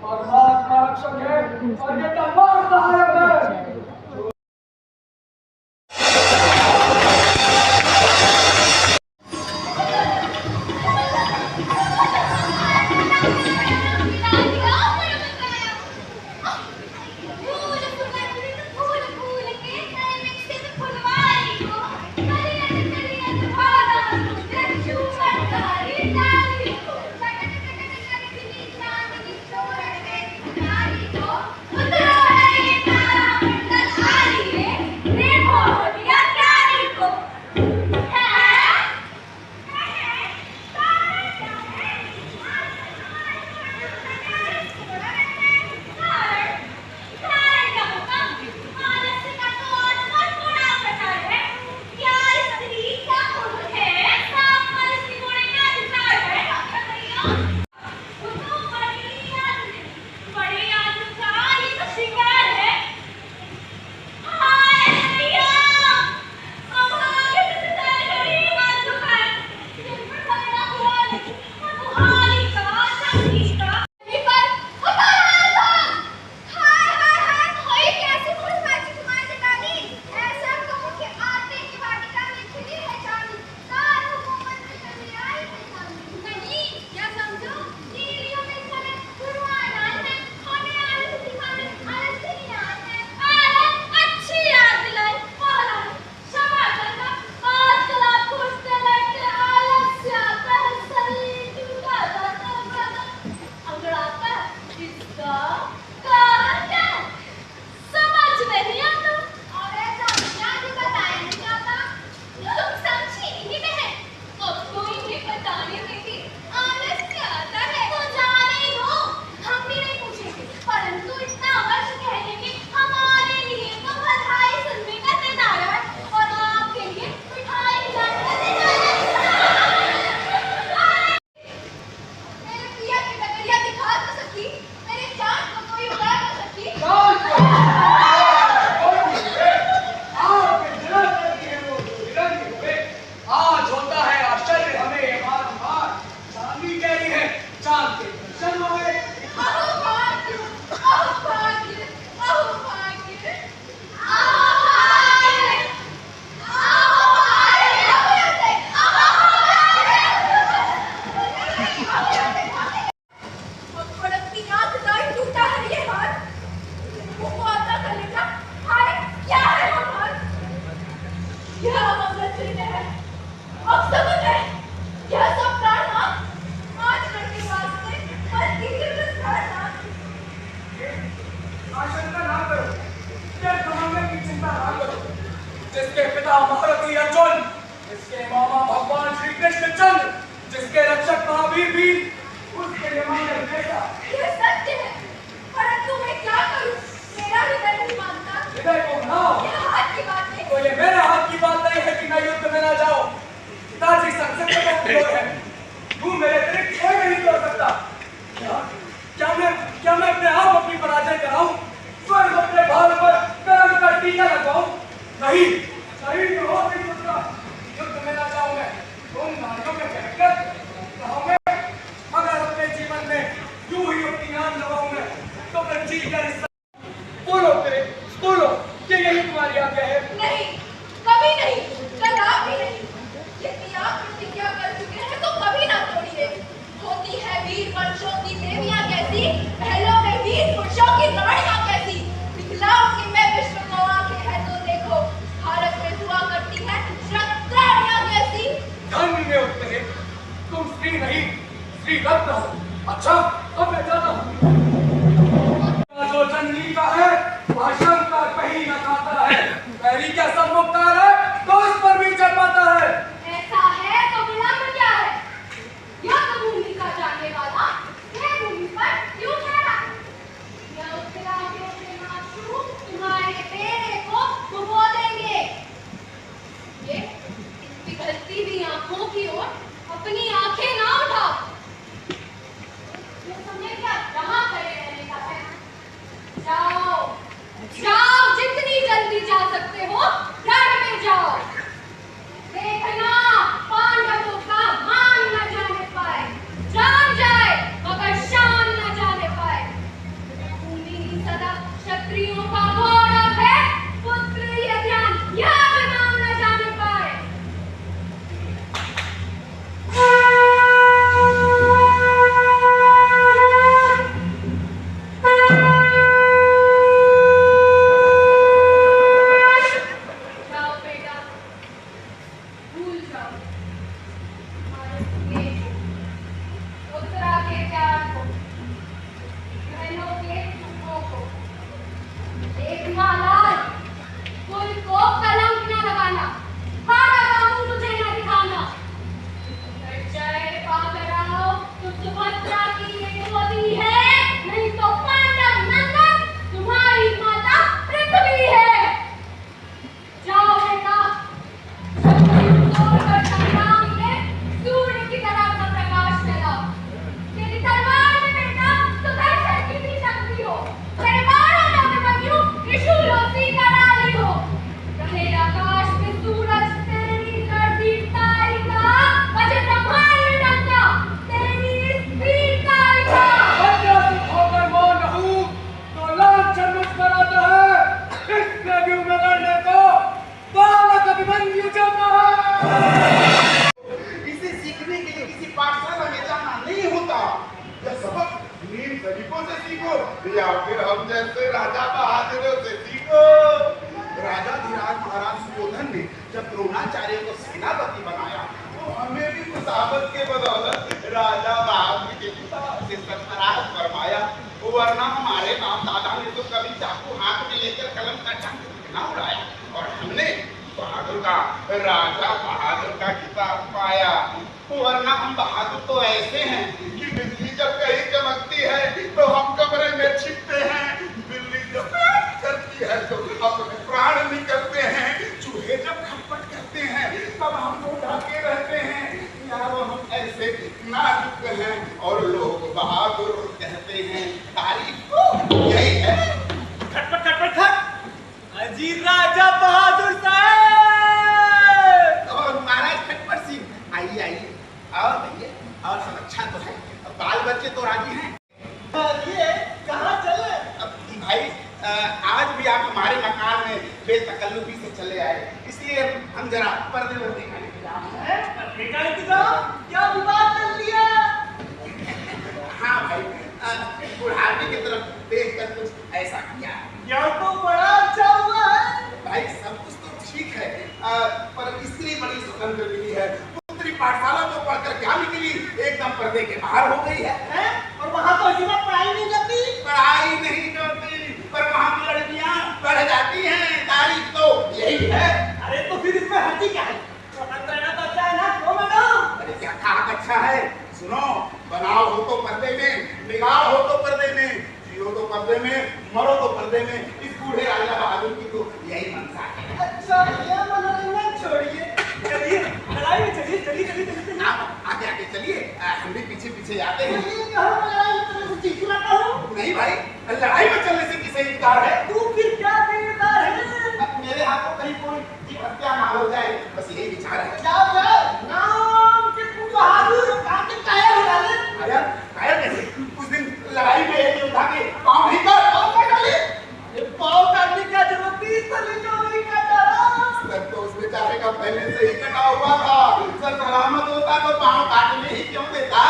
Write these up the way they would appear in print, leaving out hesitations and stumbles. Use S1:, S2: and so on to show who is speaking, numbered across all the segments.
S1: परमात्मा रक्षक है और ये तलवार सहायक है। जिसके पिता महारथी अर्जुन, जिसके मामा भगवान श्री कृष्णचंद्र, जिसके रक्षक महावीर भी, उसके लिए मंगल बेटा।
S2: ये सत्य है, परंतु मैं क्या करूं? मेरा हृदय नहीं मानता।
S1: हृदय को मनाओ।
S2: ये हाथ की बात है।
S1: तो ये मेरे हाथ की बात नहीं है कि मैं युद्ध में ना जाऊं। पिताजी संकट का उपयोग है। तू मेरे अतिरिक्त कोई नहीं कर सकता। क्या मैं अपने आप अपनी पराजय कराऊं? स्वर्ग अपने भार पर कर्म का टीका लगाऊं? नहीं, शरीर में हो नहीं सकता। युद्ध में ना जाऊं मैं। तुम नारियों के भयंकर कहोगे, अगर अपने जीवन में यूं ही अपनी आन लगाऊं मैं, तो फिर जी कर बोलो तेरे, बोलो, क्या यही तुम्हारी आज्ञा है?
S2: नहीं, कभी नहीं, कदापि नहीं। यदि आप प्रतिज्ञा कर चुके हैं तो कभी ना तोड़िए। होती है वीर वंशों की देवियां कैसी, महलों में वीर पुरुषों की रानियां कैसी। दिखलाओ कि मैं विश्व को आंखें है तो देखो, भारत में हुआ करती है रानियां कैसी।
S1: धन्य उत्तरे, तुम स्त्री नहीं, स्त्री रत्न हो। अच्छा, अब मैं जाता हूँ। जो जन्म
S3: सैनिकों से सीखो या फिर हम जैसे राजा बहादुरों से सीखो। राजा धीराज महाराज सुयोधन ने जब द्रोणाचार्य को सेनापति बनाया तो हमें भी कुशावत के बदौलत राजा बहादुर के पिता से सरफराज फरमाया, वरना हमारे बाप दादा ने तो कभी चाकू हाथ में लेकर कलम का चाकू ना उड़ाया और हमने बहादुर का राजा बहादुर का खिताब पाया। वरना हम बहादुर तो ऐसे हैं कि बिजली जब कहीं चमकती है तो हम कमरे में छिपते हैं, बिल्ली जब करती है तो अपने प्राण निकलते हैं, चूहे जब खटपट करते हैं तब हम लोग ढके रहते हैं। यारो हम ऐसे नाजुक हैं और लोग बहादुर कहते हैं। तारीफ तो यही है।
S1: खटपट खटपट खट अजी राजा बहादुर साहब
S3: और महाराज खटपट सिंह आइए आइए और भैया और सब अच्छा तो है, बाल बच्चे तो राजी हैं।
S1: ये कहाँ चले?
S3: अब भाई आज भी आप हमारे मकान में बेतकल्लुफी से चले आए, इसलिए हम जरा पर्दे वर्दे का इंतजाम है।
S1: पर्दे का इंतजाम? क्या विवाद कर लिया?
S3: हाँ भाई, बुढ़ापे की तरफ देख कर कुछ ऐसा किया।
S1: यह तो बड़ा अच्छा हुआ है।
S3: भाई सब कुछ तो ठीक है, पर स्त्री बड़ी स्वतंत्र मिली है। पुत्री पाठशाला तो पढ़कर क्या निकली, एकदम पर्दे के बाहर हो गई है?
S1: और वहाँ तो अजीब पढ़ाई नहीं जाती।
S3: पढ़ाई नहीं करती, पर वहाँ की लड़कियाँ पढ़ जाती हैं। तारीफ तो यही है।
S1: अरे तो फिर इसमें हंसी क्या है? स्वतंत्र रहना तो अच्छा है ना, क्यों मैडम?
S3: अरे क्या कहा अच्छा है? सुनो, बनाओ हो तो पर्दे में, निगाह हो तो पर्दे में, जियो तो पर्दे में, मरो तो पर्दे में। इस बूढ़े राजा बहादुर की तो यही मंशा है।
S1: अच्छा, ये मनोरंजन छोड़िए, चलिए लड़ाई में चलिए, चलिए चलिए चलिए।
S3: आप आगे आगे चलिए, हम भी पीछे पीछे आते हैं। नहीं भाई, लड़ाई में चलने से किसे इनकार है?
S1: तू फिर क्या इनकार है?
S3: अब मेरे हाथों कहीं कोई जीव हत्या ना हो जाए, बस यही विचार है।
S1: जाओ जाओ, नाम के तू बहादुर काटे काया हो डाले।
S3: अरे काया कैसे? उस दिन लड़ाई में एक योद्धा के पाँव नहीं काट डाले।
S1: ये पाँव काटने की क्या जरूरत थी? सभी को नहीं काटा।
S3: सर तो उस बेचारे का पहले से ही कटा हुआ था। सर सलामत होता तो पाँव काटने ही क्यों देता?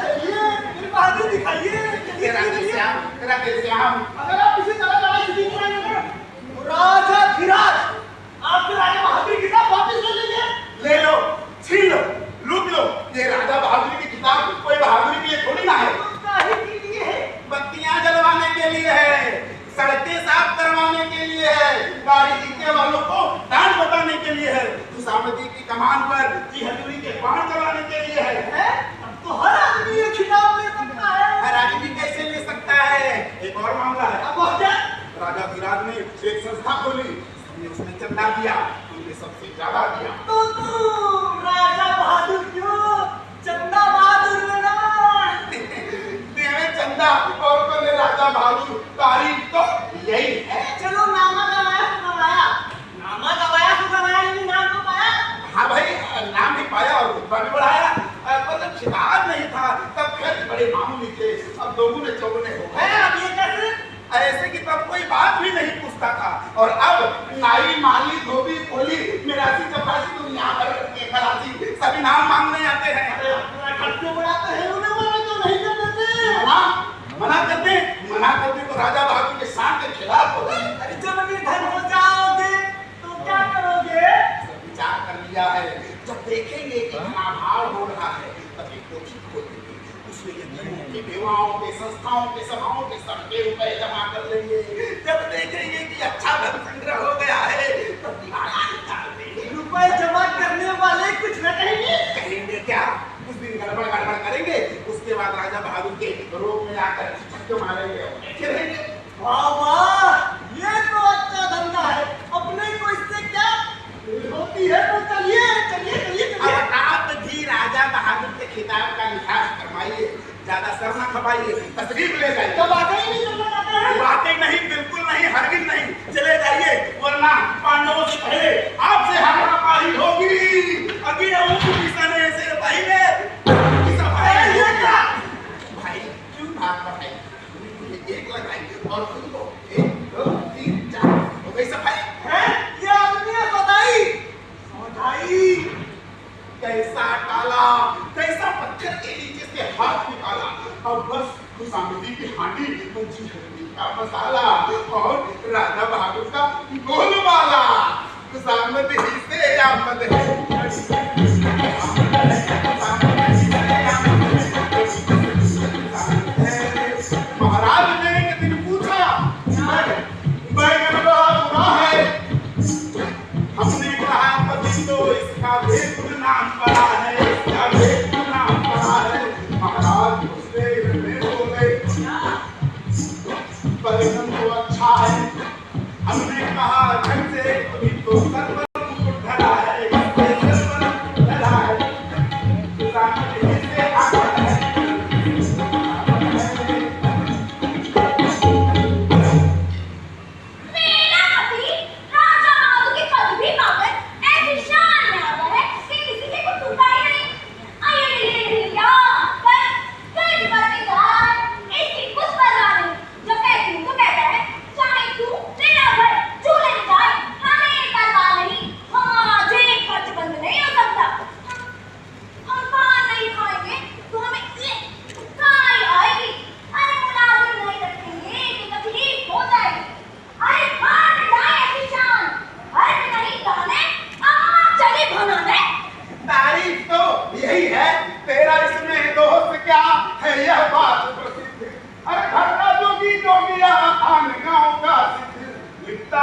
S1: चलिए फिर बहादुर दिखाइए।
S3: राधे श्याम,
S1: अगर आप इसी तरह लड़ाई जीत रहे हैं तो राजा धीराज आपके राजा बहादुर की किताब वापस ले लीजिए।
S3: ले लो, छीन लो, लूट लो। ये राजा बहादुर की किताब कोई बहादुरी के लिए थोड़ी ना है।
S1: काहे के लिए है?
S3: बत्तियां जलवाने के लिए है, सड़कें साफ करवाने के लिए है, गाड़ी जीतने वालों को डांट बताने के लिए है, खुशामदी की कमान पर जी हजूरी के बाण चलाने के लिए है।
S1: अब तो हर आदमी ये खिताब ले सकता है।
S3: हर आदमी कैसे ले सकता है? एक और मामला है।
S1: अब वो क्या?
S3: राजा धीराज ने एक संस्था खोली, हमने उसमें चंदा दिया, हमने सबसे ज्यादा दिया।
S1: तो तू राजा बहादुर क्यों चंदा बहादुर में ना?
S3: देवे चंदा और बोले राजा बहादुर। तारीफ तो यही है।
S1: चलो नामा गवाया तो गवाया, नामा गवाया तो गवाया, लेकिन नाम तो पाया।
S3: हाँ भाई, नाम भी पाया और रुतबा भी बढ़ाया, पर जब खिताब नहीं था तब खर्च बड़े मामूली थे, अब दोगुने चौगुने हो गए।
S1: अब ये कैसे?
S3: ऐसे कि तब कोई बात भी नहीं पूछता था, और अब नाई माली धोबी कोली मिरासी चपरासी दुनिया भर के खलासी सभी नाम मांगने आते हैं।
S1: अरे अपना खर्च बढ़ाते हैं, उन्हें मना तो नहीं कर देते।
S3: मना करते तो राजा बहादुर के शान के खिलाफ हो।
S1: अरे जब निर्धन हो जाओगे तो क्या करोगे?
S3: विचार कर लिया है, जब देखेंगे कि अनाभार हो रहा है तब एक कोठी खोल देंगे, उसमें यतीमों के, बेवाओं के, संस्थाओं के, सभाओं के सबके रुपए जमा कर लेंगे। जब देखेंगे कि अच्छा धन संग्रह हो गया है तब दिवाला निकाल देंगे।
S1: रुपए जमा करने वाले कुछ न
S3: कहेंगे क्या? उस दिन गड़बड़ करेंगे, उसके बाद राजा बहादुर के रोग में आकर छक्के मारेंगे और बैठे रहेंगे।
S1: वाह वाह, ये तो अच्छा धंधा है। अपने को इससे क्या होती है? तो चलिए चलिए चलिए चलिए।
S3: अब आप भी राजा बहादुर के खिताब का लिहाज फरमाइए, ज्यादा सर न खपाइए, तशरीफ ले जाइए।
S1: तो वाकई नहीं चलना चाहते हैं?
S3: वाकई नहीं, बिल्कुल नहीं, हरगिज नहीं, चले जाइए, वरना पांडवों से पहले आपसे हाथापाई होगी। अभी पिसाने से पहले भाई क्यों भाग भाई? एक लगाई और खुद को 1 2 3 4 हो गई सफाई।
S1: हैं? ये आदमी है सदाई
S3: कैसा टाला, कैसा पत्थर के नीचे से हाथ निकाला। अब बस खुशामदी की हांडी, जीरा का मसाला और राजा बहादुर का गोलमाला। खुशामद ही से आमद है, महाराज ने एक दिन पूछा, बैगन बड़ा बुरा है। हमने कहा पति तो इसका भेद नाम पड़ा है, इसका भेद नाम पड़ा है। महाराज उससे बोले बैगन तो अच्छा है। हमने कहा ढंग से अभी तो सर्व मुकुट धरा है, इससे सर्व मुकुट धरा है।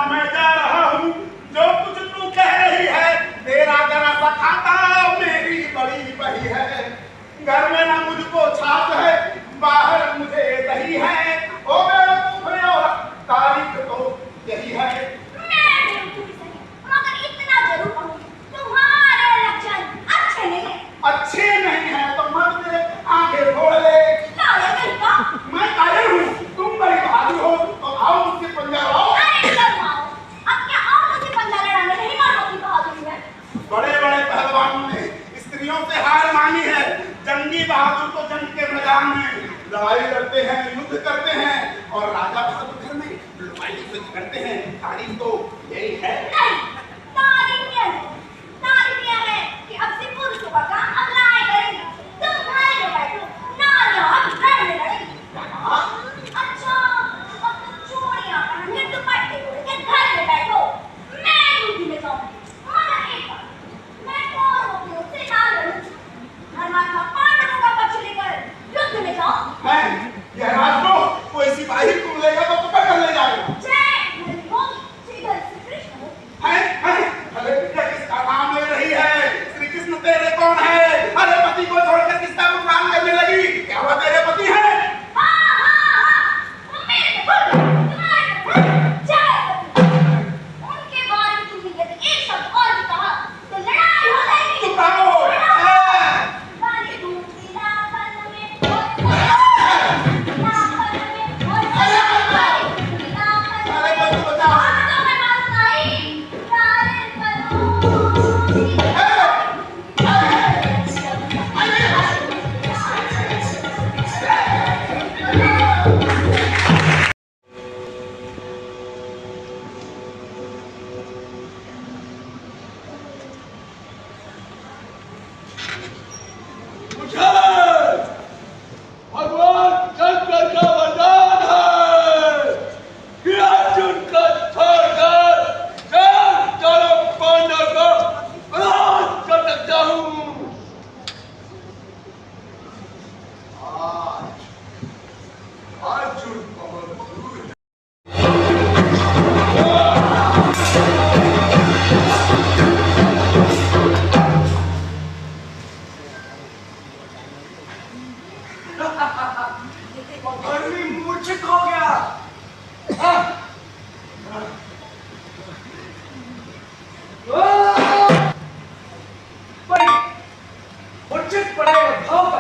S3: मैं जा रहा हूँ, जो कुछ तू कह रही है, तेरा जरा सा खाता मेरी बड़ी बही है। घर में ना मुझको छाछ है, बाहर मुझे दही है। ओ मेरे तुम्हें और तारीख तो यही है।
S2: मैं बिल्कुल सही, मगर इतना जरूर कहूँ, तुम्हारे लक्षण अच्छे नहीं है।
S3: अच्छे नहीं है तो मत मेरे आगे छोड़ ले। मैं कायर हूँ, तुम बड़ी बहादुर हो, तो आओ मुझसे पंजा लाओ। बड़े बड़े पहलवानों ने स्त्रियों से हार मानी है। जंगी बहादुर तो जंग के मैदान में लड़ाई लड़ते हैं, युद्ध करते हैं, और राजा बहादुर घर में लड़ाई युद्ध करते हैं। तारीफ तो यही है।
S2: तारीफ यह है कि अब से पुरुषों का काम अब नारी करेंगे। तुम घर में बैठो, नारियां अब घर में लड़ेंगी। अच्छा, अब तुम चूड़ियां पहन के दुपट्टे ओढ़ के घर में बैठो, मैं युद्ध में जाऊंगी। मगर एक बात, मैं कौन होती हूँ उससे ना लड़ूं। धर्मात्मा पांडवों का पक्ष लेकर युद्ध में जाऊं।
S3: यह राजद्रोह, कोई सिपाही तुम लेगा तो पकड़ कर ले जाएगा। किसका नाम ले रही है? श्री कृष्ण तेरे कौन है? अरे पति को छोड़कर किसका मुकाम करने लगी? क्या वो तेरे पति है?
S2: उनके बारे में तुमने यदि एक शब्द और भी कहा तो लड़ाई हो जाएगी।
S3: चुप रहो।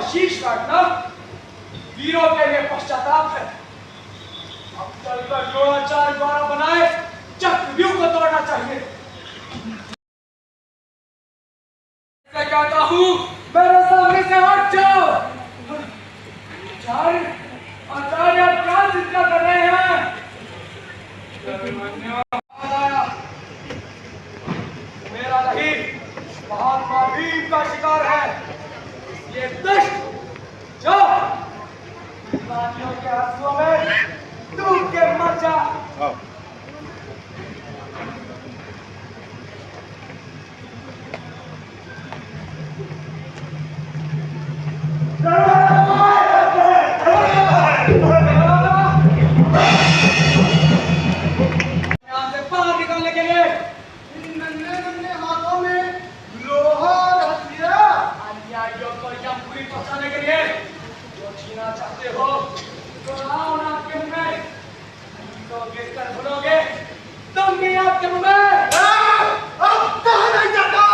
S1: शीश काटना वीरों के लिए पश्चाताप है। अब चलकर द्रोणाचार्य द्वारा बनाए चक्रव्यूह को तोड़ना चाहिए। मैं कहता हूँ मेरे सामने से हट जाओ। आचार्य आचार्य आप क्या चिंता कर रहे हैं? मेरा नहीं महात्मा भीम का शिकार है ये दुष्ट जो के हाथों में डूब के मर जा। यहाँ से बाहर निकलने के लिए
S3: इन नन्हे हाथों में लोहा रख दिया।
S1: अन्यायियों को यहाँ पूरी पहुंचाने के लिए जो छीना चाहते हो तो आओ ना आपके मुंह में, तो गिर कर भूलोगे तुम भी आपके मुंह में।
S3: अब कहाँ नहीं जाता?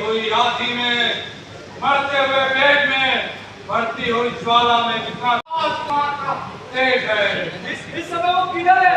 S4: हुई आंधी में, मरते हुए पेट में, बढ़ती हुई ज्वाला में कितना आसमान का तेज है।
S1: इस समय वो किधर है?